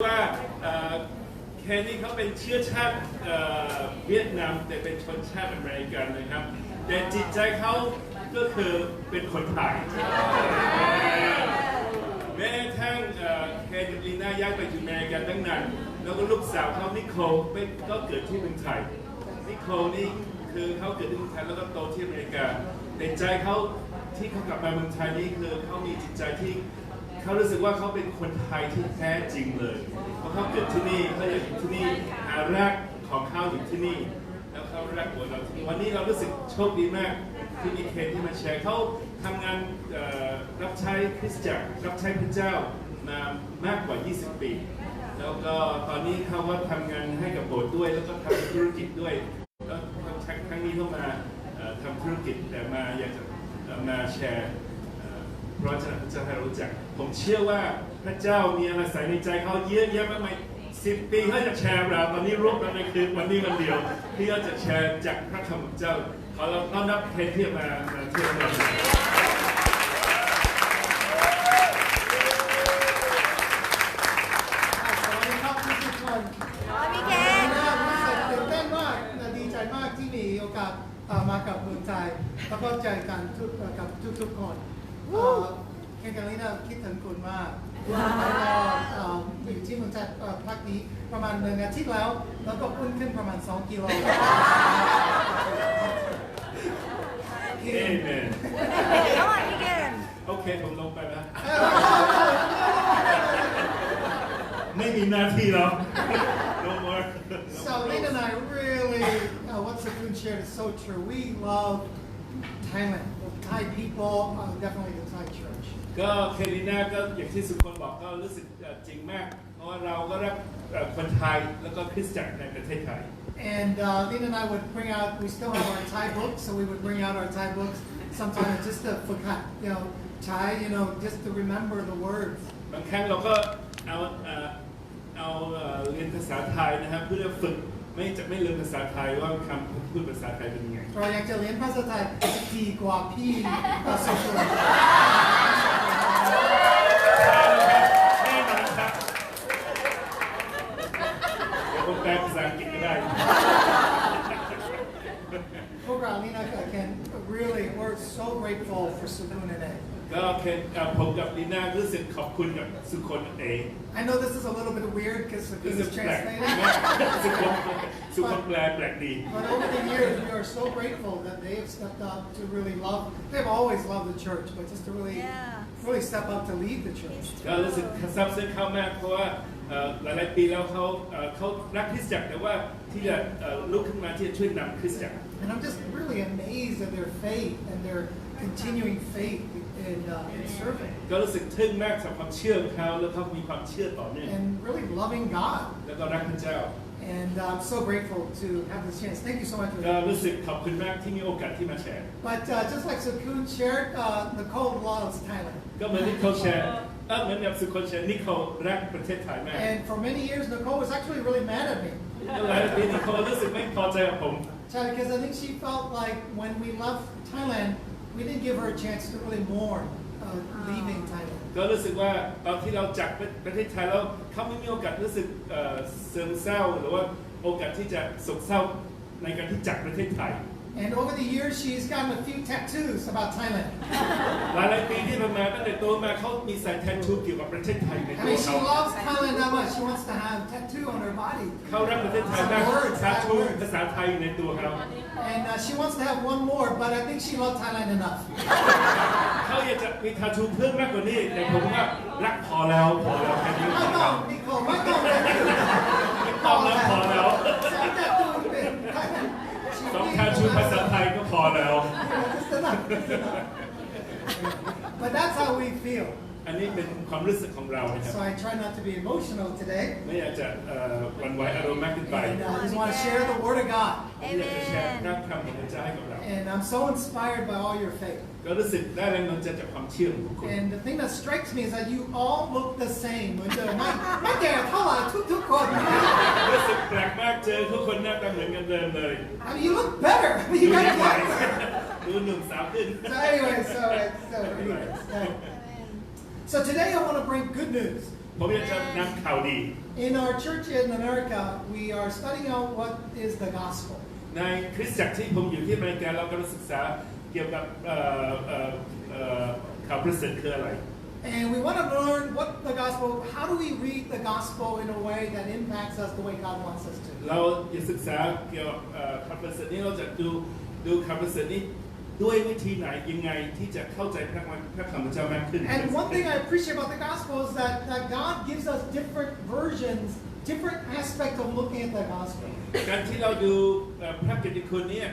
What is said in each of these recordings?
ว่าเคนนี่เขาเป็นเชื้อชาติเวียดนามแต่เป็นชนชาติอเมริกันนะครับแต่จิตใจเขาก็คือเป็นคนไทยแม้ทั้งเคนกับลีน่าย้ายไปอยู่อเมริกันตั้งนานแล้วก็ลูกสาวเขานิโคลก็เกิดที่เมืองไทยนิโคลนี่คือเขาเกิดที่เมืองไทยแล้วก็โตที่อเมริกาในใจเขาที่เขากลับมาเมืองไทยนี่คือเขามีจิตใจที่เขารู้สึกว่าเขาเป็นคนไทยที่แท้จริงเลยเพราะเขาเกิดที่นี่เขาอยากอยู่ที่นี่หารักของเขาอยู่ที่นี่แล้วเขารักหัวเราที่นี่วันนี้เรารู้สึกโชคดีมากที่มีเคนที่มาแชร์เขาทำงานรับใช้คริสตจักรรับใช้พระเจ้ามามากกว่า20 ปีแล้วก็ตอนนี้เขาว่าทำงานให้กับโบสถ์ด้วยแล้วก็ทำธุรกิจด้วยแล้วครั้งนี้เขามาทำธุรกิจแต่มาอยากจะมาแชร์เพราะจะให้รู้จักผมเชื่อว่าพระเจ้ามีอะไรใส่ในใจเขาเยอะแยะมากมาย10 ปีเขาจะแชร์เราตอนนี้รวบรัดในคืนวันนี้วันเดียวที่เขาจะแชร์จากพระคำของเจ้าขอเราต้อนรับเคนที่มาเที่ยวเราสวัสดีครับทุกคนพี่เคนตื่นเต้นมากดีใจมากที่มีโอกาสมากับเมืองไทยแล้วก็เจอกันกับทุกคนเคนกับลีน่าคิดถึงคุณมากแล้วก็อยู่ที่เมืองไทยพักนี้ประมาณ1 อาทิตย์แล้วแล้วก็ขึ้นประมาณ2 กิโลเอเมนพี่เคน โอเคผมลงไปแล้วไม่มีหน้าที่แล้ว no more So Lena and I really what Sakun shared is so true. We love Thailand, the Thai people, definitely the Thai church. ก็เคลิน่าก็อย่างที่สุคนบอกก็รู้สึกจริงมากเพราะว่าเราก็รักคนไทยแล้วก็คริสตจักรในประเทศไทย And Lena and I would bring out, we still have our Thai books, so we would bring out our Thai books sometimes just to forget, Thai, just to remember the words. บางครั้งเราก็เอาเรียนภาษาไทยนะครับเพื่อฝึกไม่ลืมภาษาไทยว่าคำพูดภาษาไทยเป็นยังไงเราอยากจะเรียนภาษาไทยดีกว่าพี่สุดเลยแน่นอนครับเดี๋ยวผมแปลภาษาอังกฤษก็ได้พวกเรานี่นะKen really we're so grateful for Sukun and A ก็ผมกับลีน่ารู้สึกขอบคุณกับสุคนเอง I know this is a little bit weird because Sukun is translated สุคนแปลดี But over the years we are so grateful that they have stepped up to really love they've always loved the church but just to really step up to lead the church ก็รู้สึกซาบซึ้งเขามากเพราะว่าหลายๆปีแล้วเขารักคริสตจักรแต่ว่าที่จะลุกขึ้นมาที่จะช่วยนำคริสตจักร And I'm just really amazed at their faith and their continuing faith in serving ก็รู้สึกทึ่งมากสำหรับความเชื่อของเขาแล้วเขามีความเชื่อต่อเนื่อง and really loving God แล้วก็รักพระเจ้า and I'm so grateful to have this chance thank you so much ก็รู้สึกขอบคุณมากที่มีโอกาสที่มาแชร์ but just like Sukun shared Nicole loves Thailand ก็เหมือนนิโคลแชร์เหมือนกับสุคนแชร์นิโคลรักประเทศไทยมาก and for many years Nicole was actually really mad at me หลายปีนิโคลรู้สึกไม่พอใจกับผม because I think she felt like when we left Thailand we didn't give her a chance to really mourn leaving Thailand ก็รู้สึกว่าตอนที่เราจากประเทศไทยแล้วเขาไม่มีโอกาสรู้สึกซึมเศร้าหรือว่าโอกาสที่จะโศกเศร้าในการที่จากประเทศไทย And over the years she's gotten a few tattoos about Thailand หลายปีที่ผ่านมาตั้งแต่โตมาเขามีใส่แททูเกี่ยวกับประเทศไทยในตัว I mean เขา she loves Thailand that much she wants to have tattoo on her body เขารักประเทศไทยมากแททูภาษาไทยอยู่ในตัวเขา and she wants to have one more but I think she loves Thailand enough เขาอยากจะมีทาทูเพิ่มมากกว่านี้แต่ผมว่ารักพอแล้วแค่นี้ ไม่ต้องNicoleไม่ต้องพอแล้วสองทาทูภาษาไทยก็พอแล้ว But that's how we feel อันนี้เป็นความรู้สึกของเรานะครับ So I try not to be emotional today ไม่อยากจะหวั่นไหวอารมณ์มากขึ้นไป and I just want to share the word of God อยากจะแชร์พระคำของพระเจ้าให้กับเรา and I'm so inspired by all your faith ก็รู้สึกได้แรงบันดาลใจจากความเชื่อของคุณ and the thing that strikes me is that you all look the same เหมือนเดิมไม่แก่เท่าไหร่ทุกคน รู้สึกแปลกมากเจอทุกคนหน้าตาเหมือนกันเดิมเลย I mean you look better you got younger ดูหนุ่มสาวขึ้น So today I want to bring good news ผมอยากจะนำข่าวดี In our church in America, we are studying out what is the gospel. ในคริสตจักรที่ผมอยู่ที่อเมริกาเรากำลังศึกษาเกี่ยวกับข่าวประเสริฐคืออะไร And we want to learn what the gospel, how do we read the gospel in a way that impacts us the way God wants us to. เราจะศึกษาเกี่ยวกับข่าวประเสริฐนี้เราจะดูข่าวประเสริฐนี้ด้วยวิธีไหนยังไงที่จะเข้าใจพระคำพระเจ้ามากขึ้น And one thing I appreciate about the gospel is that God gives us different versions, different aspects of looking at the gospel. การที่เราดูพระกิตติคุณเนี่ย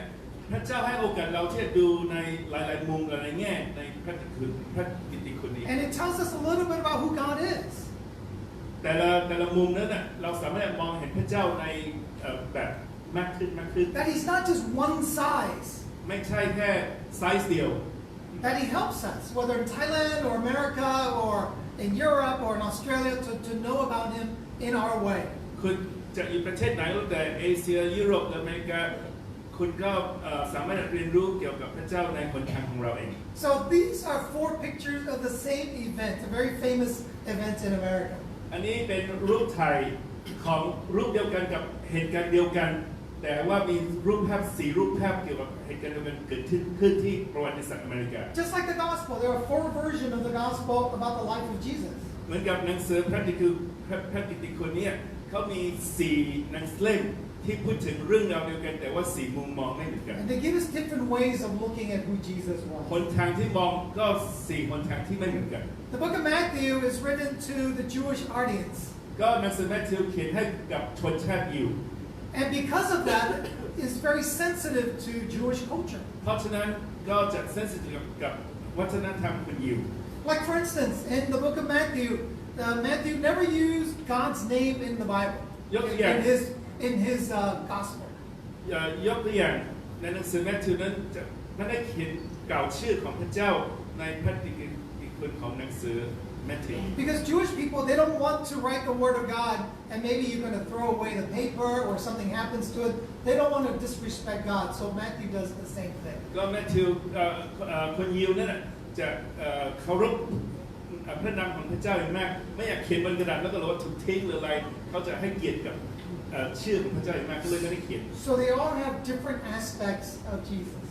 พระเจ้าให้โอกาสเราที่จะดูในหลายๆมุมหลายๆแง่ในพระกิตติคุณนี้ And it tells us a little bit about who God is. แต่ละมุมนั้นน่ะเราสามารถมองเห็นพระเจ้าในแบบมากขึ้น That He's not just one size. ไม่ใช่แค่ไซส์เดียว That He helps us, whether in Thailand or America or in Europe or in Australia, to know about Him in our way. คุณจะอยู่ประเทศไหนก็แต่เอเชียยุโรปหรืออเมริกาคุณก็สามารถเรียนรู้เกี่ยวกับพระเจ้าในหนทางของเราเอง So these are 4 pictures of the same event, a very famous event in America. อันนี้เป็นรูปถ่ายของรูปเดียวกันกับเหตุการณ์เดียวกันแต่ว่ามีรูปภาพ4รูปภาพเกี่ยวกับเหตุการณ์เดียวกันเกิดขึ้นที่ประวัติศาสตร์อเมริกา Just like the gospel, there are 4 versions of the gospel about the life of Jesus. เหมือนกับหนังสือพระกิตติคุณเนี่ยเขามี4หนังสือเล่มที่พูดถึงเรื่องราวเดียวกันแต่ว่า4มุมมองไม่เหมือนกัน And they give us different ways of looking at who Jesus ห was. นทางที่มองก็4หนทางที่ไม่เหมือนกัน The book of Matthew is written to the Jewish audience. ก็หนังสือแมทธิวเขียนให้กับชนชาติยิว And because of that, it's very sensitive to Jewish culture. เพราะฉะนั้นก็จะเซนซิทีฟกับวัฒนธรรมคนยิว Like for instance, in the book of Matthew, Matthew never used God's name in the Bible, in his gospel. ยกตัวอย่างในหนังสือแมทธิวนั้นจะไม่ได้เขียนกล่าวชื่อของพระเจ้าในพระกิตติคุณของหนังสือแมทธิว Because Jewish people, they don't want to write the word of God and maybe you're going to throw away the paper or something happens to it. They don't want to disrespect God. So Matthew does the same thing. ก็แมทธิวคนยิวนั่นจะเคารพพระนามของพระเจ้าอย่างมากไม่อยากเขียนบนกระดาษแล้วก็รู้ว่าถูกทิ้งหรืออะไรเขาจะให้เกียรติกับชื่อของพระเจ้าอย่างมากก็เลยไม่ได้เขียน So they all have different aspects of Jesus.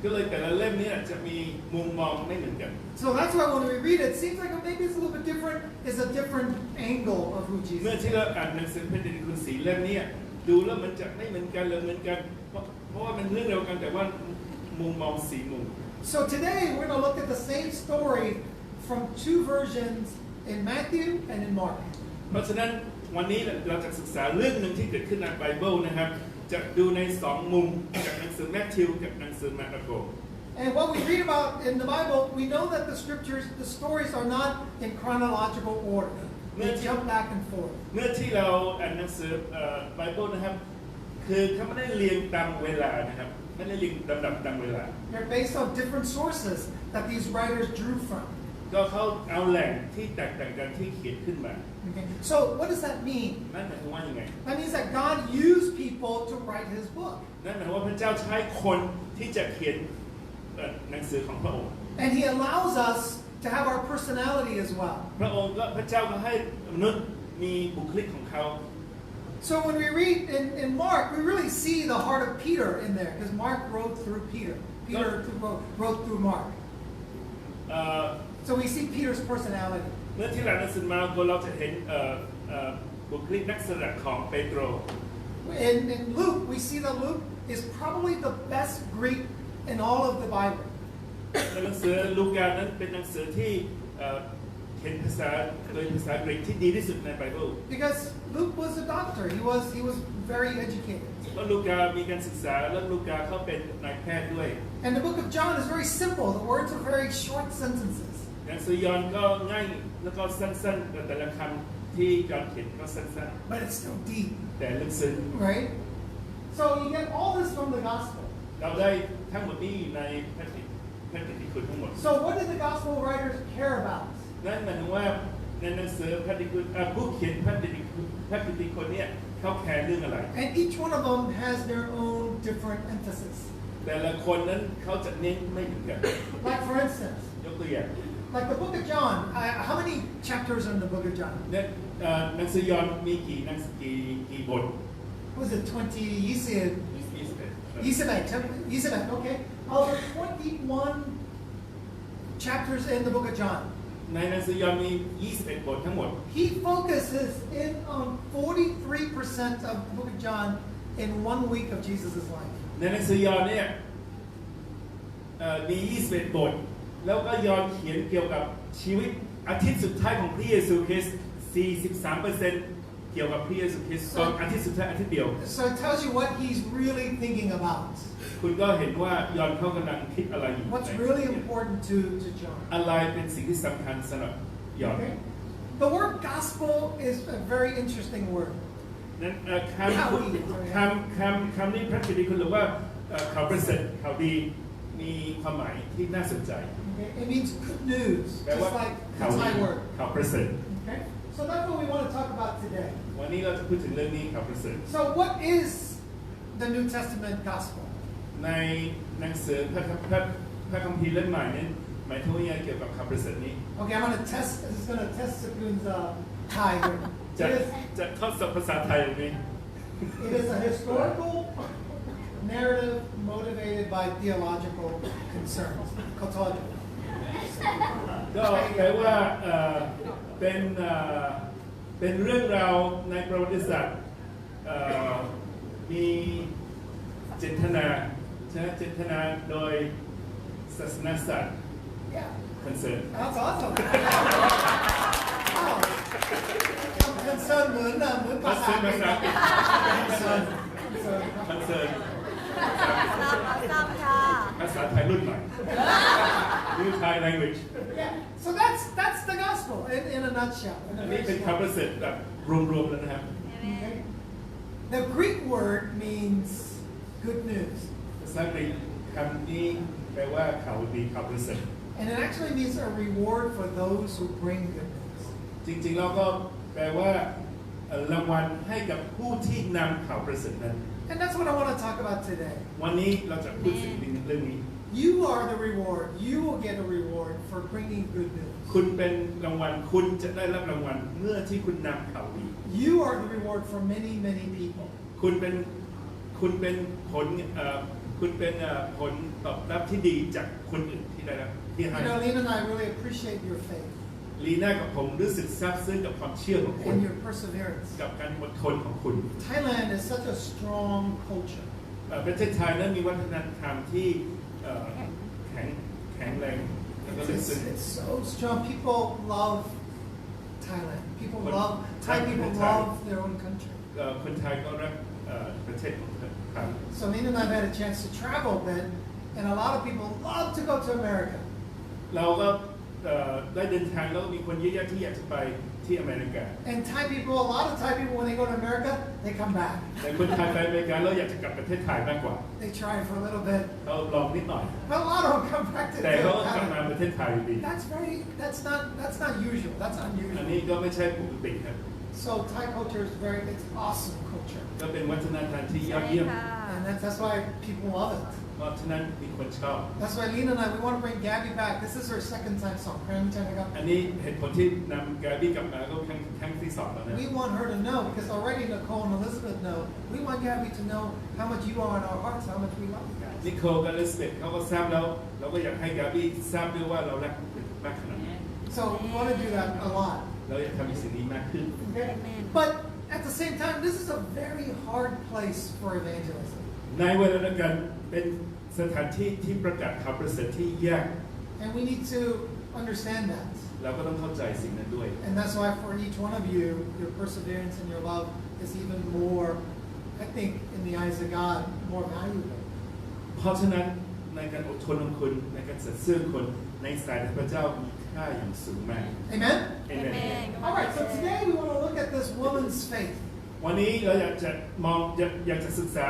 ก็เลยแต่ละเล่มนี้จะมีมุมมองไม่เหมือนกัน So that's why when we read it, it seems like maybe it's a little bit different. It's a different angle of who เมื่อ Jesus ที่ is. เราอ่านหนังสือพระกิตติคุณ4เล่มนี้ดูแล้วมันจะไม่เหมือนกันเลยเหมือนกันเพราะว่ามันเรื่องเดียวกันแต่ว่ามุมมอง4มุม So today we're going to look at the same story from 2 versions in Matthew and in Mark. เพราะฉะนั้นวันนี้เราจะศึกษาเรื่องหนึ่งที่เกิดขึ้นในไบเบิลนะครับจะดูใน2มุมจากหนังสือแมทธิวกับหนังสือมาระโก And what we read about in the Bible, we know that the scriptures, the stories are not in chronological order. They jump back and forth. เมื่อที่เราอ่านหนังสือไบเบิลนะครับคือเขาไม่ได้เรียงตามเวลานะครับไม่ได้เรียงลำดับตามเวลา They're based on different sources that these writers drew from. ก็เขาเอาแหล่งที่แตกต่างกันที่เขียนขึ้นมา Okay. So what does that mean? นั่นหมายความว่ายังไง That means that God used people to write His book. นั่นหมายความว่าพระเจ้าใช้คนที่จะเขียนหนังสือของพระองค์ And He allows us to have our personality as well. พระองค์ก็พระเจ้าก็ให้มนุษย์มีบุคลิกของเขา So when we read in Mark, we really see the heart of Peter in there, because Mark wrote through Peter. Peter wrote through Mark. So we see Peter's personality. เมื่อที่เราอ่านหนังสือมาระโกเราจะเห็นบุคลิกนักแสดงของเปโตร In Luke, we see that Luke is probably the best Greek in all of the Bible. หนังสือลูกานั้นเป็นหนังสือที่เขียนภาษาโดยภาษากรีกที่ดีที่สุดในไบเบิล Because Luke was a doctor. He was very educated. แล้วลูกามีการศึกษาแล้วลูกาเขาเป็นนายแพทย์ด้วย And the book of John is very simple. The words are very short sentences. หนังสือยอห์นก็ง่ายแล้วก็สั้นๆแต่ละคำที่ยอห์นเขียนก็สั้น But it's still deep, ๆแต่ลึกซึ้ง right? So you get all this from the gospel. เราได้ทั้งหมดนี้ในพระกิตติคุณทั้งหมด So what did the gospel writers care about? นั่นหมายถึงว่าในหนังสือพระกิตติคุณผู้เขียนพระกิตติคุณเนี่ยเขาแคร์เรื่องอะไร And each one of them has their own different emphasis. แต่ละคนนั้นเขาจะเน้นไม่เหมือนกัน Like for instance, ยกตัวอย่าง like the book of John. How many chapters are in the book of John? เนี่ย หนังสือยอห์นมีกี่บท Was it 20? You said 21 21, okay. Over 21 chapters in the book of John. ในหนังสือยอห์นมี21บททั้งหมด He focuses in on 43% of the book of John in 1 week of Jesus' life. ในหนังสือยอห์นเนี่ยมี21บทแล้วก็ยอห์นเขียนเกี่ยวกับชีวิตอาทิตย์สุดท้ายของพระเยซูคริสต์ 43% เกี่ยวกับพระเยซูคริสต์ตอนอาทิตย์สุดท้ายอาทิตย์เดียว So it tells you what he's really thinking about. คุณก็เห็นว่ายอห์นเขากำลังคิดอะไรอยู่ What's really important to John. อะไรเป็นสิ่งที่สำคัญสำหรับยอห์น Okay? The word gospel is a very interesting word. นั้นคำนี้พระคิดคุณหรือว่าข่าวประเสริฐข่าวดีมีความหมายที่น่าสนใจ Okay? It means good news, แปลว่า just like ข่าว the ดี Thai word. ข่าวประเสริฐ Okay? So that's what we want to talk about today. วันนี้เราจะพูดถึงเรื่องนี้ข่าวประเสริฐ So what is the New Testament gospel? ในหนังสือพระคัมภีร์เล่มใหม่นี้หมายถึงว่าเกี่ยวกับข่าวประเสริฐนี้ Okay, I'm going to test. This is going to test Sakun's Thai here. จะทดสอบภาษาไทยตรงนี้ It is a historical narrative motivated by theological concerns. Cultural. ก็แปลว่าเป็นเรื่องราวในประวัติศาสตร์มีเจตนาโดยศาสนศาสตร์ Yeah, concern that's awesome. Wow. Concern เหมือนภาษา Concern. concern ซ้ำค่ะ ภาษาไทยรุ่นใหม่ New Thai language Yeah. So that's the gospel in a nutshell. อันนี้เป็นคำประเสริฐแบบรวมๆแล้วนะครับ Okay. The Greek word means good news. ภาษาอังกฤษคำนี้แปลว่าข่าวดีข่าวประเสริฐ And it actually means a reward for those who bring good news. จริงๆเราก็แปลว่ารางวัลให้กับผู้ที่นำข่าวประเสริฐนั้น And that's what I want to talk about today. วันนี้เราจะพูดถึงเรื่องนี้ You are the reward. You will get a reward for bringing good news. คุณเป็นรางวัลคุณจะได้รับรางวัลเมื่อที่คุณนำข่าวดี You are the reward for many, many people. คุณเป็นผลผลตอบรับที่ดีจากคนอื่นที่ได้รับที่ให้ You know, Lena and I really appreciate your faith ลีน่ากับผมรู้สึกซาบซึ้งกับความเชื่อของคุณ and your perseverance. กับการอดทนของคุณ Thailand is such a strong culture. ประเทศไทยนั้นมีวัฒนธรรมที่แข็งแรงแล้วก็ลึกซึ้ง It's so strong. People love Thailand. Thai people love their own country. คนไทยก็รักประเทศของไทย So Lena and I have had a chance to travel a bit, and a lot of people love to go to America. เราก็ได้เดินทางแล้วก็มีคนเยอะแยะที่อยากจะไปที่อเมริกา And Thai people, a lot of Thai people, when they go to America, they come back. แต่คนไทยไปอเมริกาแล้วอยากจะกลับประเทศไทยมากกว่า They try for a little bit, เขาลองนิดหน่อย but a lot of them come back to แต่เขาก็กลับ Thailand. มาประเทศไทยอยู่ดี That's not usual. That's อัน unusual. นี้ก็ไม่ใช่ปกติครับ So Thai culture is it's awesome culture, ก็เป็นวัฒนธรรมที่ยอด ใช่ เยี่ยม ค่ะ and that's why people love it. เพราะฉะนั้นมีคนชอบ That's why Lena and I we want to bring Gabby back. This is her second time song. อันนี้เหตุผลที่นำแกรบี้กลับมาก็ครั้งที่สองแล้วนะ We want her to know because already Nicole and Elizabeth know. We want Gabby to know how much you are in our hearts, how much we love you guys. นิโคลกับเลสเบตเขาก็ทราบแล้วเราก็อยากให้แกรบี้ทราบด้วยว่าเรารักมากขนาดไหน So we want to do that a lot. เราอยากทำในสิ่งนี้มากขึ้น Okay? But at the same time, this is a very hard place for evangelism. ในเวลาเดียวกันเป็นสถานที่ที่ประกาศข่าวประเสริฐที่ยาก And we need to understand that. เราก็ต้องเข้าใจสิ่งนั้นด้วย And that's why for each one of you, your perseverance and your love is even more, I think, in the eyes of God, more valuable. เพราะฉะนั้นในการอดทนของคุณในการสัตย์ซื่อคนในสายพระเจ้ามีค่าอย่างสูงมาก Amen? Amen. All right, so today we want to look at this woman's faith. วันนี้เราอยากจะศึกษา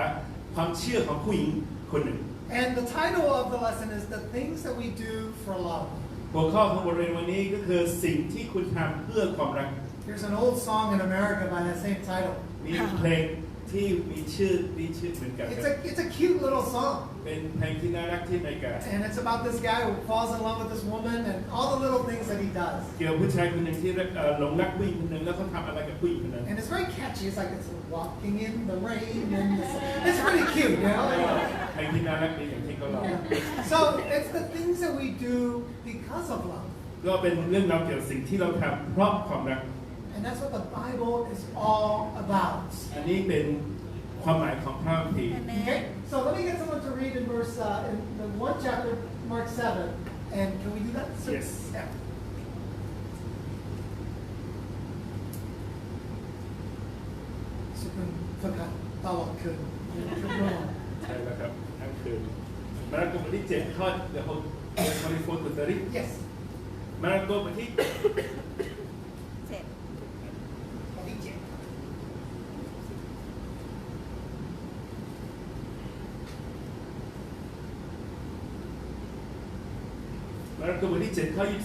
ความเชื่อของผู้หญิงคนหนึ่ง And the title of the lesson is The Things That We Do for Love. หัวข้อของบทเรียนวันนี้ก็คือสิ่งที่คุณทำเพื่อความรัก There's an old song in America by that same title. มีเพลง ที่มีชื่อเหมือนกัน It's a cute little song. เป็นเพลงที่น่ารักที่อเมริกา And it's about this guy who falls in love with this woman and all the little things that he does. เกี่ยวกับผู้ชายคนหนึ่งที่หลงรักผู้หญิงคนหนึ่งแล้วเขาทำอะไรกับผู้หญิงคนนั้น And it's very catchy. It's like it's walking in the rain. And it's pretty cute, you know? เพลงที่น่ารักดีอย่างที่เขาร้อง Yeah. So it's the things that we do because of love. ก็เป็นเรื่องราวเกี่ยวกับสิ่งที่เราทำเพราะความรัก And that's what the Bible is all about. อันนี้เป็นความหมายของพระคัมภีร์ Okay? So let me get someone to read in in the one chapter, Mark 7. And can we do that? Yes. Yeah. สุขุมฝึกหัดตลอดคืนทุกโมง ใช่แล้วครับทั้งคืนมาระโกบทที่7ข้อเดี๋ยวผม24 to 30 Yes. มาระโกบทที่ เจ็ด ข้อที่ 7. มาระโกบทที่7ข้อ24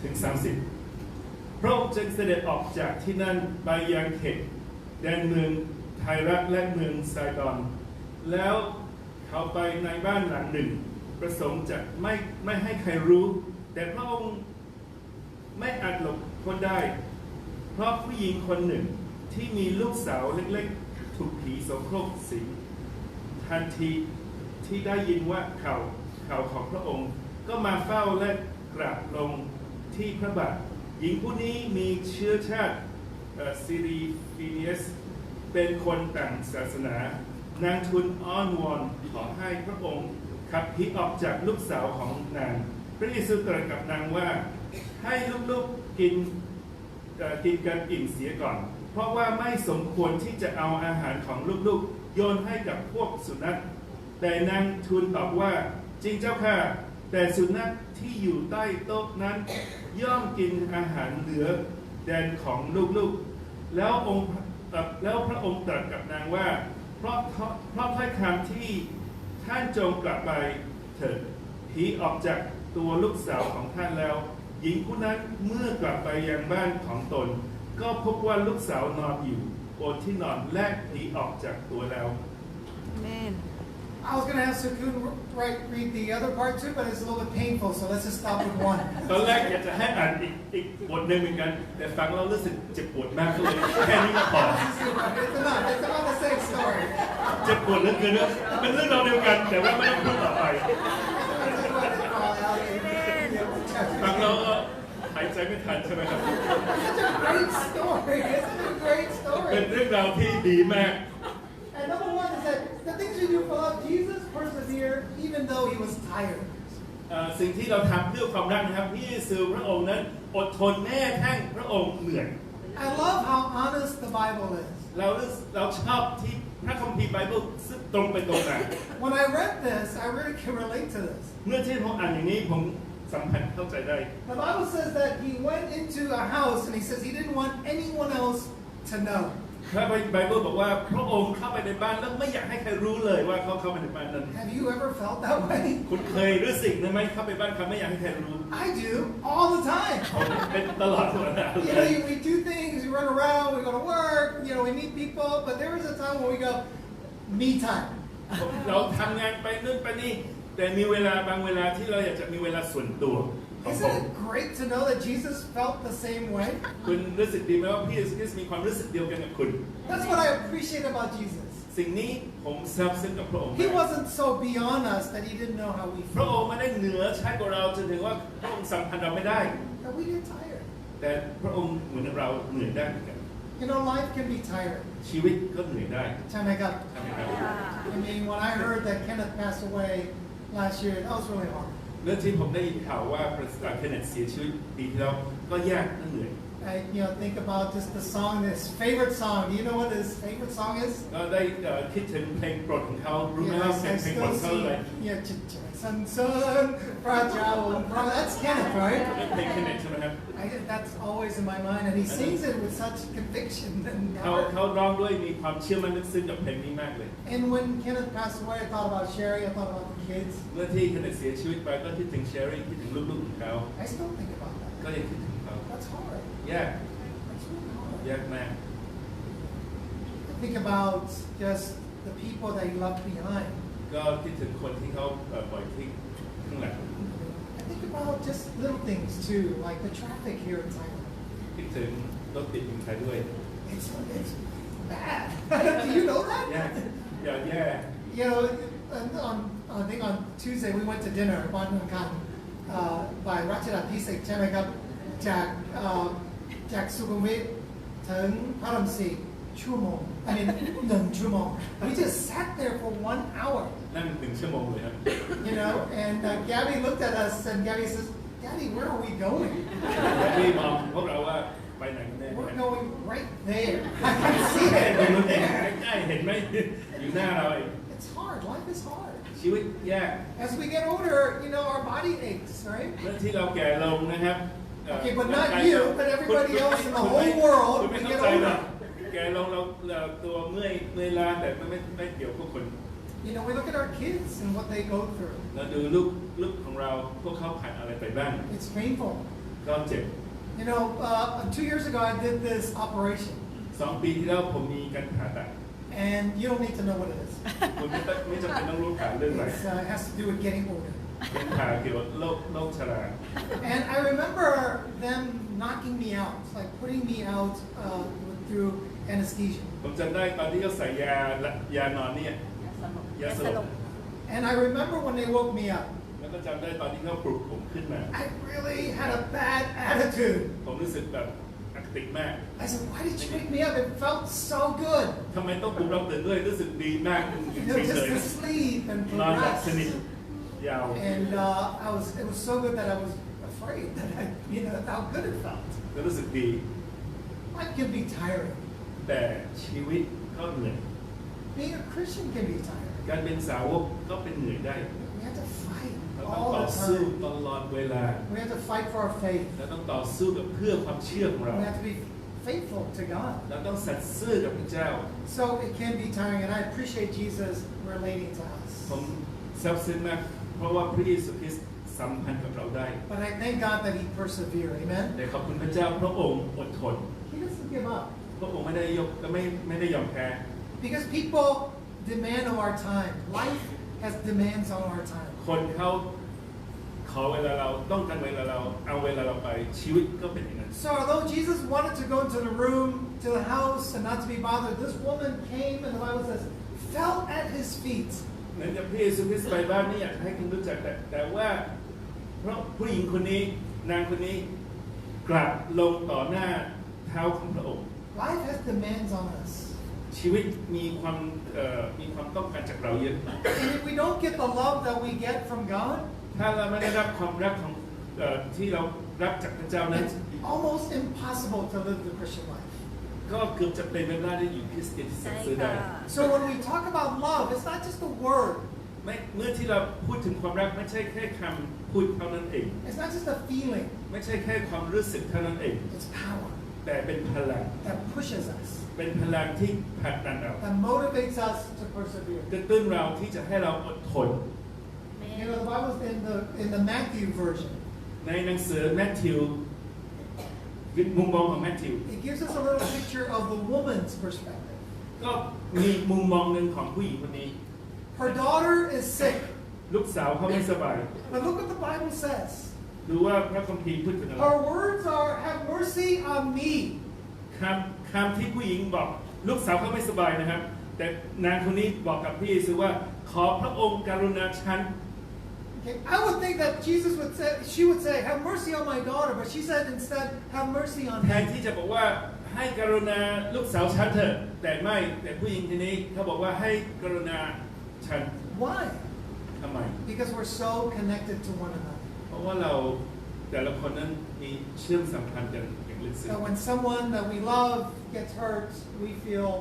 ถึง30พระองค์จึงเสด็จออกจากที่นั่นไปยังเขตแดนเมืองไทรัสและเมืองไซดอนแล้วเขาไปในบ้านหลังหนึ่งประสงค์จะไม่ให้ใครรู้ แต่พระองค์ไม่อาจหลบพ้นได้ เพราะผู้หญิงคนหนึ่งที่มีลูกสาวเล็กๆถูกผีโสโครกสิงทันทีที่ได้ยินว่าข่าวของพระองค์ก็มาเฝ้าและกราบลงที่พระบาทหญิงผู้นี้มีเชื้อชาติซิริฟีเนียสเป็นคนต่างศาสนานางทูลอ้อนวอนขอให้พระองค์ขับผีออกจากลูกสาวของนางพระเยซูตรัสกับนางว่าให้ลูกๆกินกันอิ่มเสียก่อนเพราะว่าไม่สมควรที่จะเอาอาหารของลูกๆโยนให้กับพวกสุนัขแต่นางทูลตอบว่าจริงเจ้าค่ะแต่สุนัขที่อยู่ใต้โต๊ะนั้นย่อมกินอาหารเหลือแดนของลูกๆแล้วพระองค์ตรัสกับนางว่าเพราะถ้อยคำที่ท่านจงกลับไปเถิดผีออกจากตัวลูกสาวของท่านแล้วหญิงผู้นั้นเมื่อกลับไปยังบ้านของตนก็พบว่าลูกสาวนอนอยู่บนที่นอนและผีออกจากตัวแล้ว Amen. I was going to have Sukun read the other part too, but it's a little bit painful, so let's just stop with one. ตอนแรกอยากจะให้อ่านอีกบทหนึ่งเหมือนกันแต่ฟังแล้วรู้สึกเจ็บปวดมากก็เลยแค่นี้ก็พอ It's about the same story. เจ็บปวดเหลือเกินนะเป็นเรื่องราวเดียวกันแต่ว่าไม่ต้องพูดต่อไปฟังแล้วก็หายใจไม่ทันใช่ไหมครับ Such a great story. Isn't it a great เป็น story? เรื่องราวที่ดีมาก And number one is that the things we do for love, Jesus persevered even though he was tired. สิ่งที่เราทำเพื่อความรักนะครับพระเยซูพระองค์นั้นอดทนแม้กระทั่งพระองค์เหนื่อย I love how honest the Bible is. เราชอบที่พระคัมภีร์ไบเบิลซึ่งตรงไปตรงมา When I read this, I really can relate to this. เมื่อที่ผมอ่านอย่างนี้ผมสัมผัสเข้าใจได้ The Bible says that he went into a house and he says he didn't want anyone else to know. พระไบเบิลบอกว่าพระองค์เข้าไปในบ้านแล้วไม่อยากให้ใครรู้เลยว่าเขาเข้าไปในบ้านนั้น Have you ever felt that way? คุณเคยรู้สึกไหมเข้าไปบ้านเขาไม่อยากให้ใครรู้ I do all the time. เป็นตลอดเวลาเล You know, we do things, we run around, we go to work, we meet people, but there is a time when we go, me time. เราทำงานไปนู่นไปนี่แต่มีเวลาบางเวลาที่เราอยากจะมีเวลาส่วนตัวของผม Isn't it great to know that Jesus felt the same way? คุณรู้สึกดีไหมว่าพี่เยซูคริสต์มีความรู้สึกเดียวกันกับคุณ That's what I appreciate about Jesus. สิ่งนี้ผมซาบซึ้งกับพระองค์ He wasn't so beyond us that he didn't know how we พระอง feel. ค์ไม่ได้เหนือชั้นกว่าเราจนถึงว่าพระองค์สัมพันธ์เราไม่ได้ That we get tired. แต่พระองค์เหมือนเราเหนื่อยได้เหมือนกัน You know, life can be tired. ชีวิตก็เหนื่อยได้ Time I got. ใช่ไหมครับ I mean, when I heard that Kenneth passed away last year, that was really hard. เรื่องที่ผมได้ยินข่าวว่าเคนเนตเสียชีวิตปีที่แล้วก็ยากและเหนื่อย I think about just the song, his favorite song. Do you know what his favorite song is? ก็ได้คิดถึงเพลงโปรดของเขารู้ไหมว่า Yes, เพล I งโปรด still เขา see. เลย Sun, fragile. That's Kenneth, right? เพลงเคนเนตใช่ไหมครับ That's always in my mind, and he sings it with such conviction and เขา heart. เขาร้องด้วยมีความเชื่อมั่นลึกซึ้งกับเพลงนี้มากเลย And when Kenneth passed away, I thought about Sherry. I thought about the kids. เมื่อที่เคนเนตเสียชีวิตไปก็คิดถึงเชอรี่คิดถึงลูกๆของเขา I still think about that. ก็ยังคิดถึงเขา That's hard. ยาก That's really hard. ยากมาก Think about just the people that you left behind. ก็คิดถึงคนที่เขาปล่อยทิ้งข้างหลัง I think about just little things too, like the traffic here in Thailand. คิดถึงรถติดเมืองไทยด้วย It's bad. Do you know that? แย่อย่าแย่ You know, I think on Tuesday we went to dinner วันอังคารby รัชดาพิเศษกใช่ไหมครับจากสุขุมวิทถึงพระราม4ชั่วโมง I mean 1 ชั่วโมง We just sat there for 1 hour. นั่ง1 ชั่วโมงเลยครับ You know, and Gabby looked at us and Gabby says, Daddy, where are we going? พี่มองพวกเราว่าไปไหนกันแน่ We're going right there. I can see ตรงนู้นเอง it. ใกล้ๆเห็นไหมอยู่หน้าเราเอง It's hard. Life is hard. ชีวิตยาก As we get older, you know, our body aches, right? เมื่อที่เราแก่ลงนะครับ Okay, but not you, but everybody else in the whole world. คุณไม่ We เข้า get ใจหรอก older. แก่ลงเราตัวเมื่อยล้าแต่ไม่เกี่ยวกับพวกคน You know, we look at our kids and what they go through. เราดูลูกของเราพวกเขาผ่านอะไรไปบ้าง It's painful. ก็เจ็บ You know, 2 years ago I did this operation, 2 ปีที่แล้วผมมีการผ่าตัด and you don't need to know what it is. คุณไม่จำเป็นต้องรู้ผ่าเรื่องอะไร It has to do with getting older. เป็นผ่าเกี่ยวกับโรคชรา And I remember them knocking me out, like putting me out through anesthesia. ผมจำได้ตอนที่เขาใส่ยานอนเนี่ยยาสลบ And I remember when they woke me up, แล้วก็จำได้ตอนที่เขาปลุกผมขึ้นมา I really had a bad attitude. ผมรู้สึกแบบอคติมาก I said, why did you wake me up? It felt so good. ทำไมต้องปลุกเราตื่นด้วยรู้สึกดีมาก You know, just to sleep and นอนหลับ rest. สนิทยาว And it was so good that I was afraid that how good it felt. แล้วรู้สึกดี Life can be tiring. แต่ชีวิตก็เหนื่อย Being a Christian can be tiring. การเป็นสาวกก็เป็นเหนื่อยได้ We have to fight เราต้อง all ต่อ the สู้ time. ตลอดเวลา We have to fight for our faith. เราต้องต่อสู้กับเพื่อความเชื่อของเรา We have to be faithful to God. เราต้องสัตย์ซื่อกับพระเจ้า So it can be tiring, and I appreciate Jesus relating to us. ผมซาบซึ้งมากเพราะว่าพระเยซูคริสต์สัมพันธ์กับเราได้ But I thank God that He persevered. แต่ Amen. ขอบคุณพระเจ้าพระองค์อดทน He doesn't give up พระองค์ไม่ได้ยอมแพ้ because people demand of our time. Life has demands on our time. คนเขาขอเวลาเราต้องการเวลาเราเอาเวลาเราไปชีวิตก็เป็นอย่างนั้น So although Jesus wanted to go into the room, to the house, and not to be bothered, this woman came, and the Bible says, fell at His feet. เหมือนกับพระเยซูคริสต์ไปบ้านนี่อยากให้คุณรู้จักแต่ว่าเพราะผู้หญิงคนนี้นางคนนี้กราบลงต่อหน้าเท้าของพระองค์ Life has demands on us. ชีวิตมีความต้องการจากเราเยอะ And if we don't get the love that we get from God, ถ้าเราไม่ได้รับความรักของที่เรารับจากพระเจ้านั้น it's almost impossible to live the Christian life. ก็เกือบจะเป็นไปไม่ได้ที่อยู่คริสเตียนที่สัตย์ซื่อได้ So when we talk about love, it's not just a word. เมื่อที่เราพูดถึงความรักไม่ใช่แค่คำพูดเท่านั้นเอง It's not just a feeling. ไม่ใช่แค่ความรู้สึกเท่านั้นเอง It's power แต่เป็นพลัง that pushes us, เป็นพลังที่ผลักดันเรา that motivates us to persevere. กระตุ้นเราที่จะให้เราอดทน You know, the Bible's in the Matthew version. ในหนังสือแมทธิวมุมมองของแมทธิว It gives us a little picture of the woman's perspective. ก็มีมุมมองหนึ่งของผู้หญิงคนนี้ Her daughter is sick. ลูกสาวเขาไม่สบาย But look what the Bible says. ดูว่าพระคัมภีร์พูดถึงอะไร Her words are, have mercy on me. คำที่ผู้หญิงบอกลูกสาวเขาไม่สบายนะครับ แต่นางคนนี้บอกกับพระเยซูว่าขอพระองค์กรุณาฉัน Okay, I would think that she would say, have mercy on my daughter, but she said instead, have mercy on แทน me. ที่จะบอกว่าให้กรุณาลูกสาวฉันเถอะแต่ผู้หญิงคนนี้เขาบอกว่าให้กรุณาฉัน Why? ทำไม Because we're so connected to one another. เพราะว่าเราแต่ละคนนั้นมีเชื่อมสัมพันธ์กันอย่างลึกซึ้ง That when someone that we love gets hurt, we feel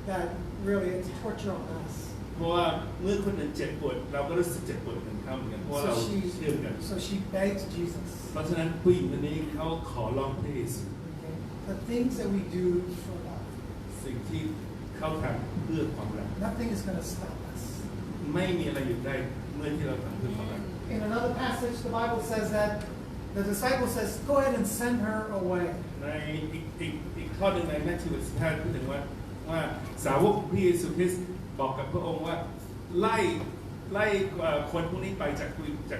that really it's torture on us. เพราะว่าเมื่อคนหนึ่งเจ็บปวดเราก็รู้สึกเจ็บปวดเหมือนเขาเหมือนกันเพราะว่าเราเชื่อมกัน So she begs Jesus. เพราะฉะนั้นผู้หญิงคนนี้เขาขอร้องพระเยซู Okay? The things that we do for love, สิ่งที่เขาทำเพื่อความรัก nothing is going to stop us. ไม่มีอะไรหยุดได้เมื่อที่เราทำเพื่อความรัก In another passage, the Bible says that the disciple says, go ahead and send her away. ใน ในอีกข้อหนึ่งในแมทธิว15พูดถึงว่าสาวกพระเยซูคริสต์บอกกับพระองค์ว่าไล่คนพวกนี้ไปจาก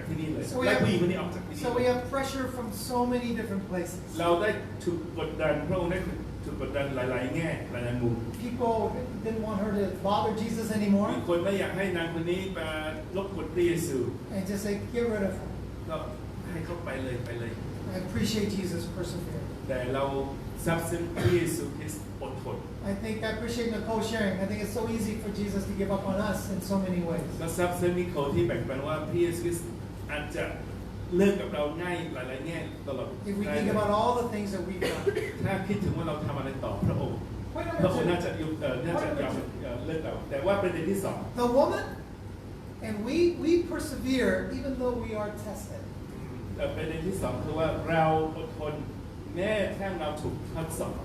ที่นี่เลยไล่ผู้หญิงคนนี้ออกจากที่นี่ So we have pressure from so many different places. เราได้ถูกกดดันพระองค์ได้ถูกกดดันหลายๆแง่หลายๆมุม People didn't want her to bother Jesus anymore มีคนไม่อยากให้นางคนนี้มารบกวนพระเยซู and just say, get rid of her. ก็ให้เขาไปเลย I appreciate Jesus persevering. แต่เราซับซึ้งพระเยซูคริสต์อดทน I appreciate Nicole sharing. I think it's so easy for Jesus to give up on us in so many ways. ก็ซับซึ้งนิโคลที่แบ่งปันว่าพระเยซูคริสต์อาจจะเลิกกับเราง่ายหลายๆแง่ตลอด If we think about all the things that we've done. ถ้าคิดถึงว่าเราทำอะไรต่อพระองค์ Point พระองค์ number น่าจะยอมเลิกเราแต่ว่าประเด็นที่สอง 2. The woman, and we persevere even though we are tested. ประเด็นที่สองคือว่าเราอดทนแม้แค่เราถูกทดสอบ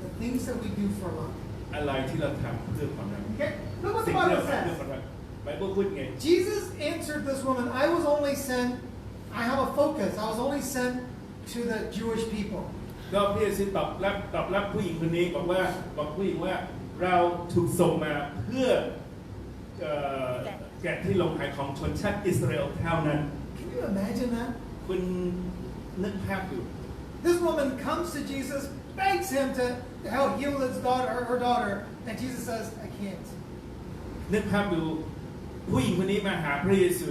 The things that we do for love. อะไรที่เราทำเพื่อความรัก Okay? Look what สิ่ the งที่เรา Bible ทำเพื่อ says. ความรักไบเบิลพูดไง Jesus answered this woman, I was only sent, I have a focus. I was only sent to the Jewish people. ก็พระเยซูตอบรับผู้หญิงคนนี้บอกผู้หญิงว่าเราถูกส่งมาเพื่อแกะที่ลงหายของชนชาติอิสราเอลเท่านั้น Can you imagine that? คุณนึกภาพอยู่ This woman comes to Jesus, begs him to help heal her daughter, and Jesus says, I can't. นึกภาพดูผู้หญิงคนนี้มาหาพระเยซู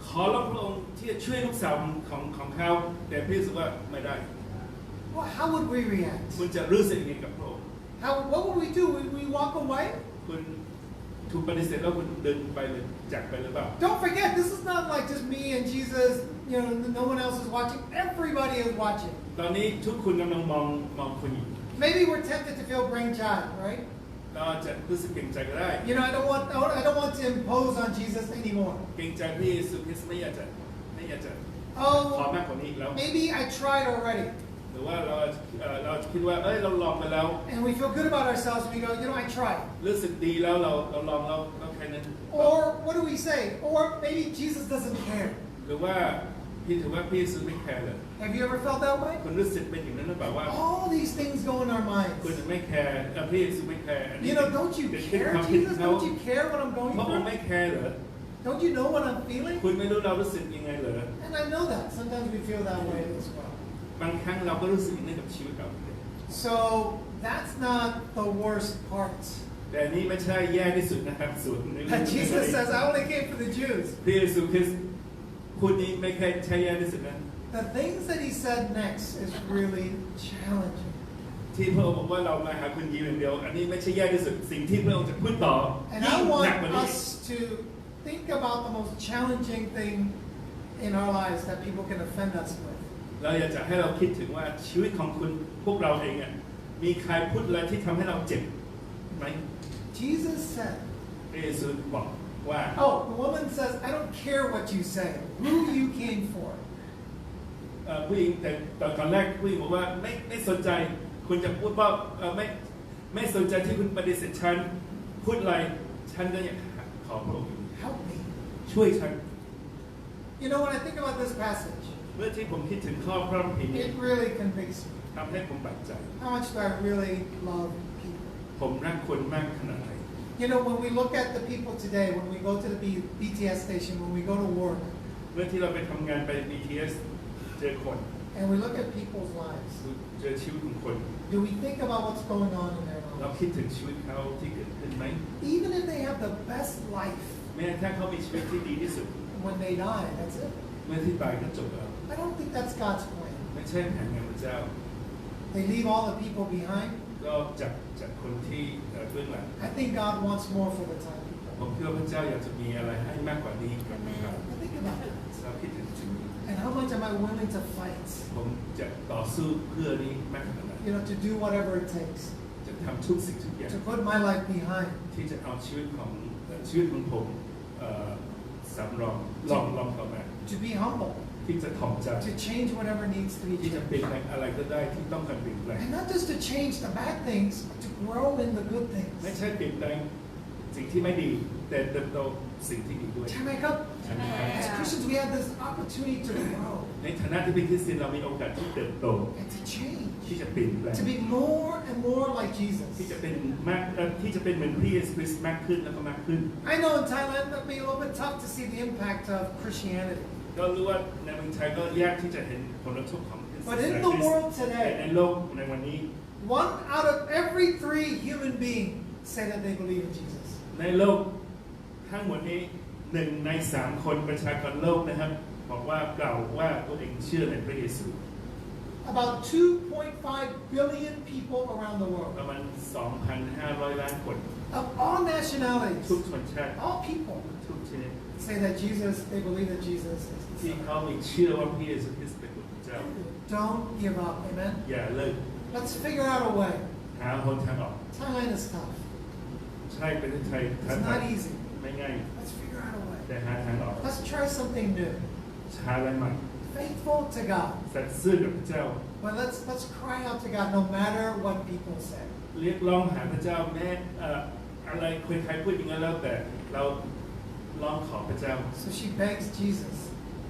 ขอร้องพระองค์ที่จะช่วยลูกสาวของเขาแต่พระเยซูว่าไม่ได้ Well, how would we react? คุณจะรู้สึกยังไงกับพระองค์ What would we do? Would we walk away? คุณถูกปฏิเสธแล้วคุณเดินไปเลยจากไปหรือเปล่า Don't forget, this is not like just me and Jesus, you know, no one else is watching. Everybody is watching. ตอนนี้ทุกคนกำลังมองคุณอยู่ Maybe we're tempted to feel brainchild, right? เราจะรู้สึกเกรงใจก็ได้ You know, I don't want to impose on Jesus anymore. เกรงใจพระเยซูคริสต์ไม่อยากจะขอ Oh, มากกว่านี้อีกแล้ว maybe I tried already. หรือว่าเราคิดว่าเราลองไปแล้ว And we feel good about ourselves. We go, you know, I tried. รู้สึกดีแล้วเราลองแล้วแค่นั้น Or what do we say? Or maybe Jesus doesn't care. หรือว่าพี่ถือว่าพระเยซูไม่แคร์เลย Have you ever felt that way? คุณรู้สึกเป็นอย่างนั้นหรือเปล่าว่า All these things go in our คุณ minds. ไม่แคร์พระเยซูไม่แคร์ You know, don't you care, Jesus? Don't you care what I'm พ going ระองค์ไม่ through? แคร์เหรอ Don't you know what I'm feeling? คุณไม่รู้เรารู้สึกยังไงเหรอ And I know that. Sometimes we feel that way as well. บางครั้งเราก็รู้สึกอย่างนี้กับชีวิตเรา So that's not the worst part. แต่นี่ไม่ใช่แย่ที่สุดนะครับส่วนหนึ่ง And Jesus says, I only came for the Jews. พระเยซูคริสต์พูดนี้ไม่ใช่แย่ที่สุดนะ The things that he said next is really challenging. ที่พระองค์บอกว่าเรามาหาคุณยิวอย่างเดียวอันนี้ไม่ใช่แย่ที่สุดสิ่งที่พระองค์จะพูดต่อ And ยิ่ I งหนั want กกว่านี้ us to think about the most challenging thing in our lives that people can offend us with. เราอยากจะให้เราคิดถึงว่าชีวิตของคุณพวกเราเองอ่ะมีใครพูดอะไรที่ทำให้เราเจ็บไหม Jesus said, พระเยซูบอกว่า oh, the woman says, I don't care what you say, who you came for. ผู้หญิงแต่ตอนแรกผู้หญิงบอกว่าไม่สนใจคุณจะพูดว่าไม่สนใจที่คุณปฏิเสธฉันพูดอะไรฉันก็อยากขอพระองค์ Help me. ช่วยฉัน You know, when I think about this passage, เมื่อที่ผมคิดถึงข้อพระคัมภีร์นี้ it really convicts me. ทำให้ผมบั่นใจ How much do I really love people? ผมรักคนมากขนาดไหน You know, when we look at the people today, when we go to the BTS station, when we go to work, เมื่อที่เราไปทำงานไป BTS เจอคน and we look at people's lives, เจอชีวิตของคน do we think about what's going on in their เรา lives? คิดถึงชีวิตเขาที่เกิดขึ้นไหม Even if they have the best life, แม้ถ้าเขามีชีวิตที่ดีที่สุด when they die, that's it. เมื่อที่ตายก็จบแล้ว I don't think that's God's plan. ไม่ใช่แผนงานพระเจ้า They leave all the people behind. ก็จากคนที่เบื้องหลัง I think God wants more for the Thai people. ผมคิดว่าพระเจ้าอยากจะมีอะไรให้มากกว่านี้กับเรา Think about that. เราคิดถึงจุดนี้ And how much am I willing to fight? ผมจะต่อสู้เพื่อนี้มากขนาดไหน You know, to do whatever it takes. จะทำทุกสิ่งทุกอย่าง To put my life behind. ที่จะเอาชีวิตของผมสำรองลองเข้ามา To be humble. ที่จะถ่อมใจ To change whatever needs to be ที่จะ changed. เปลี่ยนแปลงอะไรก็ได้ที่ต้องการเปลี่ยนแปลง And not just to change the bad things, but to grow in the good ไม่ things. ใช่เปลี่ยนแปลงสิ่งที่ไม่ดีแต่เติบโตสิ่งที่ดีด้วย Jacob, ใช่ไหมครับ as Christians, we have this opportunity to grow ในฐานะที่เป็นคริสเตียนเรามีโอกาสที่เติบโต and to change. ที่จะเปลี่ยนแปลง to be more and more like ที่ Jesus. จะเป็นมากที่จะเป็นเหมือนพระเยซูคริสต์มากขึ้นแล้วก็มากขึ้น I know in Thailand that may be a little bit tough to see the impact of Christianity. ก็รู้ว่าในเมืองไทยก็ยากที่จะเห็นผลกระทบของ But in the world ใน today, โลกในวันนี้ 1 out of every 3 human beings say that they believe in Jesus. ในโลกทั้งหมดนี้1 ใน 3 คนประชากรโลกนะครับบอกว่ากล่าวว่าตัวเองเชื่อในพระเยซู About 2.5 billion people around the ป world, ระมาณ 2,500 ล้านคน of all nationalities, ทุกชนชาติ all people, ทุกชนิด say that Jesus, they believe that Jesus is the ที่ Son. เขามีเชื่อว่าพระเยซูคริสต์เป็นพระเจ้า Don't give up, amen? อย่าเลิก Let's figure out a way. หาหนทางออก Thailand is tough. ใช่ประเทศไทยท้า It's ทาย not easy. ไม่ง่าย Let's figure out a way. แต่หาทางออก Let's try something new. หาอะไรใหม่ Faithful to God. สัตย์ซื่อกับพระเจ้า But let's cry out to God no matter what people say. เรียกร้องหาพระเจ้าแม้อะไรคนไทยพูดอย่างนั้นแล้วแต่เราร้องขอพระเจ้า So she begs Jesus.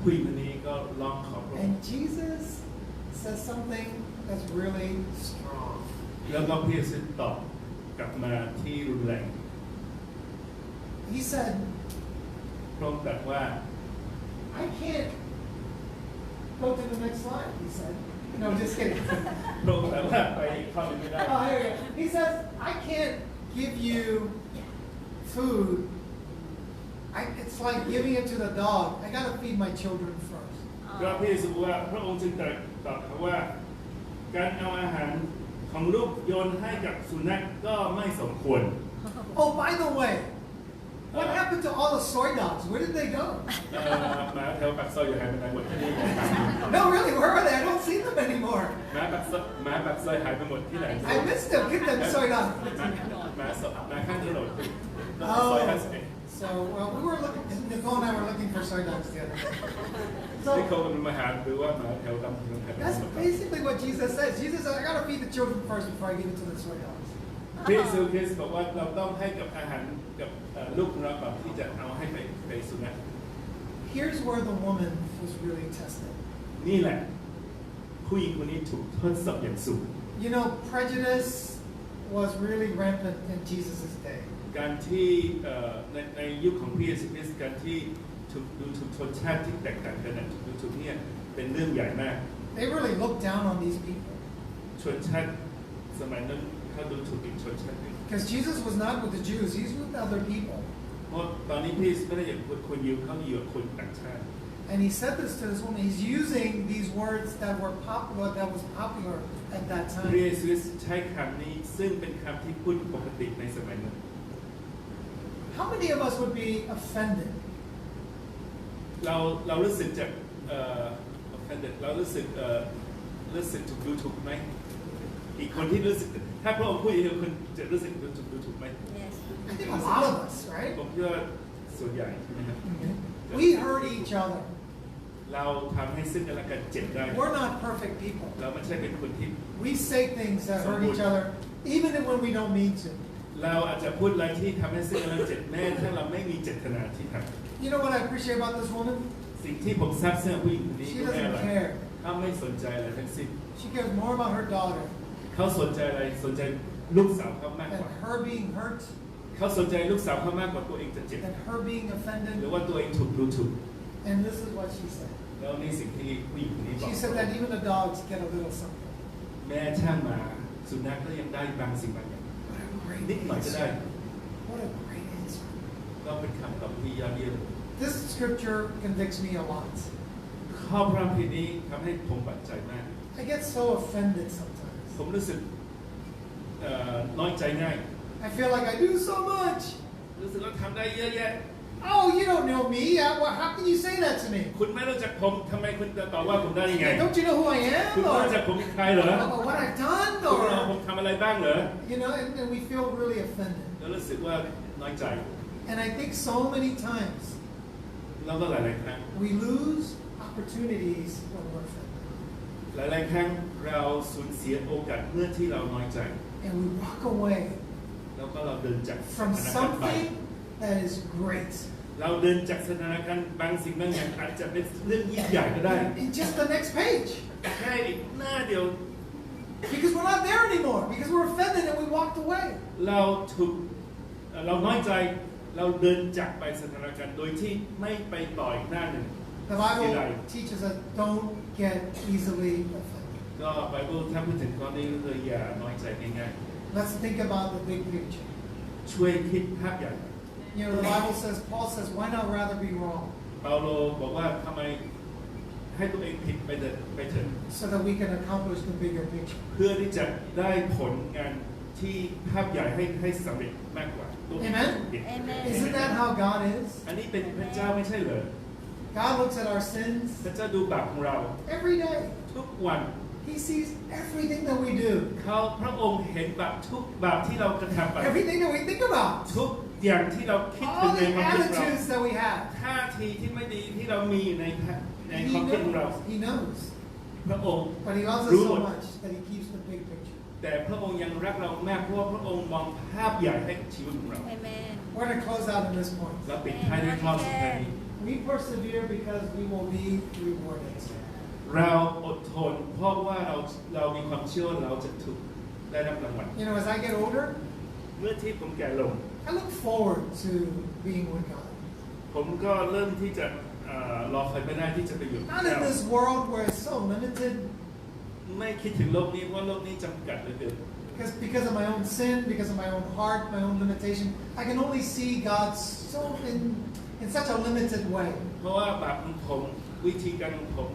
ผู้หญิงคนนี้ก็ร้องขอพระอง And ค์ Jesus says something that's really strong. แล้วก็พระเยซูตอบกลับมาที่รุนแรง He said, พระองค์ตรัสว่า I can't go to the next slide, he said. No, just kidding. พระองค์ตรัสว่าไปข้อนี้ไม่ได้ Oh, here we go. He says, I can't give you food. It's like giving it to the dog. I got to feed my children first. ก็พระเยซูว่าพระองค์จึงตรัสตอบเขาว่า การเอาอาหารของลูกโยนให้กับสุนัขก็ไม่สมควร Oh, by the way, what happened to all the soy dogs? Where did they go? หมาแถวปากซอยอยู่หายไปไหนหมดที่นี่ No, really, where are they? I don't see them anymore. หมาปากซอยหายไปหมดที่ไหน I missed them. Get them soy dogs. หมาข้างถนนซอย51 So, well, we were looking, Nicole and I were looking for soy dogs together. ที่เขา So, เป็นมาหาหรือว่าหมาแถวดำถนนหายไป that's หมด basically what Jesus says. Jesus said, I got to feed the children first before I give it to the soy dogs. พระเยซูคริสต์บอกว่าเราต้องให้กับอาหารกับลูกของเราก่อนที่จะเอาให้ไปสุนัข Here's where the woman was really tested. นี่แหละผู้หญิงคนนี้ถูกทดสอบอย่างสูง You know, prejudice was really rampant in Jesus' day. การที่ในยุคของพระเยซูคริสต์การที่ดูถูกชนชาติที่แตกต่างกันดูถูกเนี่ยเป็นเรื่องใหญ่มาก They really looked down on these people. ชนชาติสมัยนั้นเขาดูถูกอีกชนชาติหนึ่ง Because Jesus was not with the Jews, he's with other people. เพราะตอนนี้พระเยซูไม่ได้อยู่กับคนยิวเขาอยู่กับคนต่างชาติ And he said this to this woman. He's using these words that were popular, that was popular at that พระเย time. ซูใช้คำนี้ซึ่งเป็นคำที่พูดปกติในสมัยนั้น How many of us would be offended? เรารู้สึกจากoffended เรารู้สึกถูกดูถูกไหมอีกคนที่รู้สึกถ้าพระองค์พูดอย่างนี้คนจะรู้สึกถูกดูถูกไหม I think a lot of us, right? ผมคิดว่าส่วนใหญ่ใช่ไหมครับ We hurt each other. เราทำให้ซึ่งกันและกันเจ็บได้ We're not perfect people. เราไม่ใช่เป็นคนที่ We say things that hurt each other, even when we don't mean to. เราอาจจะพูดอะไรที่ทำให้ซึ่งกันและกันเจ็บแม้ถ้าเราไม่มีเจตนาที่ท You know what I appreciate about this woman? ำสิ่งที่ผมซาบซึ้งผู้หญิงคนนี้ She ก็ไม่อะไร doesn't care. เขาไม่สนใจอะไรทั้งสิ้น She cares more about her daughter เขาสนใจอะไรสนใจลูกสาวเขามาก than กว่า her being hurt, เขาสนใจลูกสาวเขามากกว่าตัวเองจะเจ็บ than her being หรือ offended. ว่าตัวเองถูกดูถูก And this is what she said. แล้วนี่สิ่งที่ผู้หญิงคนนี้บอก She said that even the dogs get a little something. แม้ช่างหมาสุนัขก็ยังได้บางสิ่งบางอย่าง What a great นิดหน่อยก็ได้ answer. What a great answer. ก็เป็นคำตอบที่ยอดเยี่ยม This scripture convicts me a lot. ข้อพระคัมภีร์นี้ทำให้ผมบาดใจมาก I get so offended sometimes. ผมรู้สึกน้อยใจง่าย I feel like I do so much. รู้สึกว่าทำได้เยอะแยะ Oh, you don't know me. How can you say that to me? คุณไม่รู้จักผมทำไมคุณจะตอบว่าผมได้ยังไง Don't you know who I คุณ am? ไม่รู้จักผมเป็นใครเหรอ Or what I've done? คุณรู้ผ Or, มทำอะไรบ้างเหรอ you know, and we feel really offended. แล้วรู้สึกว่าน้อยใจ And I think so many times แล้วก็หลายๆครั้ง we lose opportunities when we're offended. หลายๆครั้งเราสูญเสียโอกาสเมื่อที่เราน้อยใจ And we walk away แล้วก็เราเดินจากส from ถานการณ์ไป something that is great. เราเดินจากสถานการณ์บางสิ่งบางอย่างอาจจะเป็นเรื่องยิ่งใหญ่ก็ได้ In just the next page. แค่อีกหน้าเดียว Because we're not there anymore. Because we're offended and we walked away. เราถูกเราน้อยใจเราเดินจากไปสถานการณ์โดยที่ไม่ไปต่ออีกหน้าหนึ่ง The Bible teaches us don't get easily offended. ก็ไบเบิลถ้าพูดถึงข้อนี้ก็คืออย่าน้อยใจง่าย Let's think about the big picture. ๆช่วยคิดภาพใหญ่ You know, the Bible says, Paul says, why not rather be wrong? เปาโลบอกว่าทำไมให้ตัวเองผิดไปเถิด So that we can accomplish the bigger picture. เพื่อที่จะได้ผลงานที่ภาพใหญ่ให้สำเร็จมากกว่าตัวเอง Amen? ผิด Isn't that how God is? อันนี้เป็นพระเจ้าไม่ใช่เหรอ God looks at our sins พระเจ้าดูบาปของเรา every day. ทุกวัน He sees everything that we do. พระองค์เห็นบาปทุกบาปที่เรากระทำไป Everything that we think about. ทุกอย่างที่เราคิดถึง All ใน the ความคิดเรา attitudes that we have. ท่าทีที่ไม่ดีที่เรามีในความ He คิดของเรา knows. He knows. พระองค์ But He loves us รู้หม so ด much that He keeps the big picture. แต่พระองค์ยังรักเรามากเพราะว่าพระองค์มองภาพใหญ่ให้ชีวิตของเรา Amen. We're going to close out in this point. เราปิดท้ายด้วยข้อสุดท้ายนี้ We persevere because we will be rewarded. เราอดทนเพราะว่าเรามีความเชื่อว่าเราจะถูกได้รับรางวัล You know, as I get older, เมื่อที่ผมแก่ลง I look forward to being with God. ผมก็เริ่มที่จะรอคอยไม่ได้ที่จะไปอยู่กับ Not เจ้า in this world where it's so limited ไม่คิดถึงโลกนี้เพราะโลกนี้จำกัดเหลือเกิน because of my own sin, because of my own heart, my own limitation. I can only see God so in such a limited way. เพราะว่าบาปของผมวิธีการของผม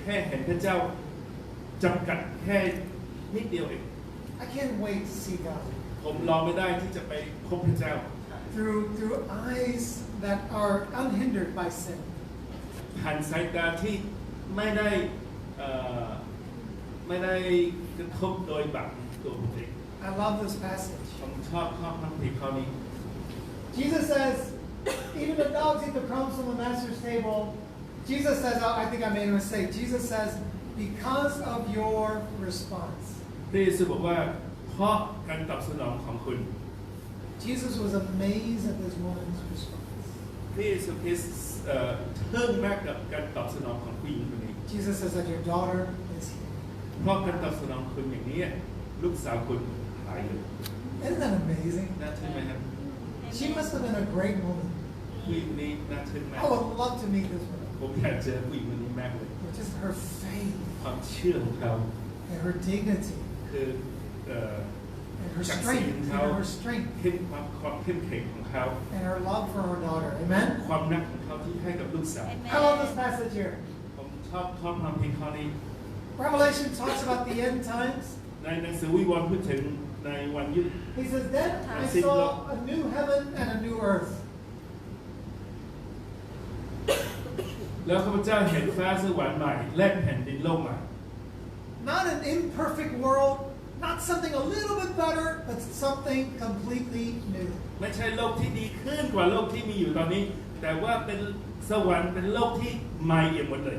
แค่เห็นพระเจ้าจำกัดแค่นิดเดียวเอง I can't wait to see God ผมรอไม่ได้ที่จะไปพบพระเจ้า through eyes that are unhindered by sin. ผ่านสายตาที่ไม่ได้กระทบโดยบาปตัวผมเอง I love this passage. ผมชอบข้อพระคัมภีร์ข้อนี้ Jesus says, even the dogs eat the crumbs from the master's table. Jesus says, I think I made a mistake. Jesus says, because of your response. พระเยซูบอกว่าเพราะการตอบสนองของคุณ Jesus was amazed at this woman's response. พระเยซูคริสต์ทึ่งมากกับการตอบสนองของผู้หญิงคนนี้ Jesus says that your daughter is here. เพราะการตอบสนองคุณอย่างนี้ลูกสาวคุณหายเลย Isn't that amazing? น่าทึ่งไหมครับ She must have been a great woman. ผู้หญิงนี้น่าทึ่งมาก I would love to meet this woman. ผมอยากเจอผู้หญิงคนนี้มากเลย Just her faith ความเชื่อของเขา and her dignity คือ and her ศักดิ์ศรี strength ของ and เขา her strength ความเข้มแข็งของเขา and her love for her daughter. Amen? ความรักของเขาที่ให้กับลูกสาว I love this passage here. ผมชอบข้อความเพียงข้อนี้ Revelation talks about the end times. ในหนังสือวิวรณ์พูดถึงในวันยุค He says, then I saw a new heaven and a new earth. แล้วข้าพเจ้าเห็นฟ้าสวรรค์ใหม่และแผ่นดินโลกใหม่ Not an imperfect world, not something a little bit better, but something completely new. ไม่ใช่โลกที่ดีขึ้นกว่าโลกที่มีอยู่ตอนนี้ แต่ว่าเป็นสวรรค์เป็นโลกที่ใหม่เอี่ยมหมดเลย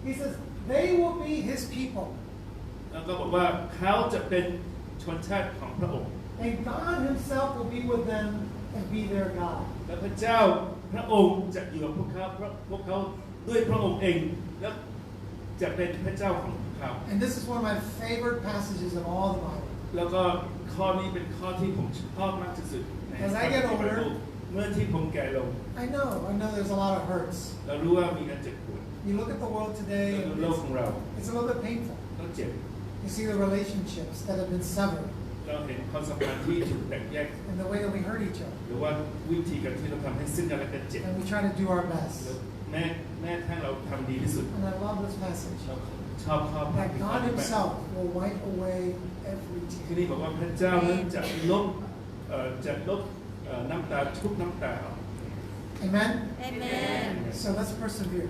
He says, they will be his people. แล้วก็บอกว่าเขาจะเป็นชนชาติของพระองค์ And God himself will be with them and be their God. และพระเจ้าพระองค์จะอยู่กับพวกเขาด้วยพระองค์เองและจะเป็นพระเจ้าของเขา And this is one of my favorite passages of all the Bible. แล้วก็ข้อนี้เป็นข้อที่ผมชอบมากที่สุดใน As I get older เมื่อที่ผมแก่ลง I know there's a lot of hurts. เรารู้ว่ามีการเจ็บปวด You look at the world today, เราดูโลกของเรา it's a little bit painful. ต้องเจ็บ You see the relationships that have been severed เราเห็นความสัมพันธ์ที่ถูกแบ่งแยก and the way that we hurt each other. หรือว่าวิธีการที่เราทำให้ซึ่งกันและกันเจ็บ And we try to do our best. แม้ทั้งเราทำดีที่สุด And I love this passage. เราชอบข้อพระ That คัมภีร์ God himself will wipe away every ที่ tear. นี่บอกว่าพระเจ้านั้นจะลบน้ำตาทุกน้ำตาออก Amen? Amen. So let's persevere.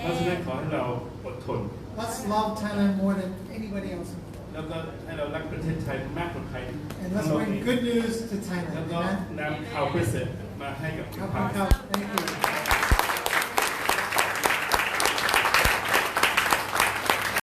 เพราะฉะนั้นขอให้เราอดทน Let's love Thailand more than anybody else in the world. แล้วก็ให้เรารักประเทศไทยมากกว่าใคร And let's bring good news to แล้ว Thailand. ก็ Amen? นำข่าวประเสริฐมาให้กับทุก How ท่าน about Thank you.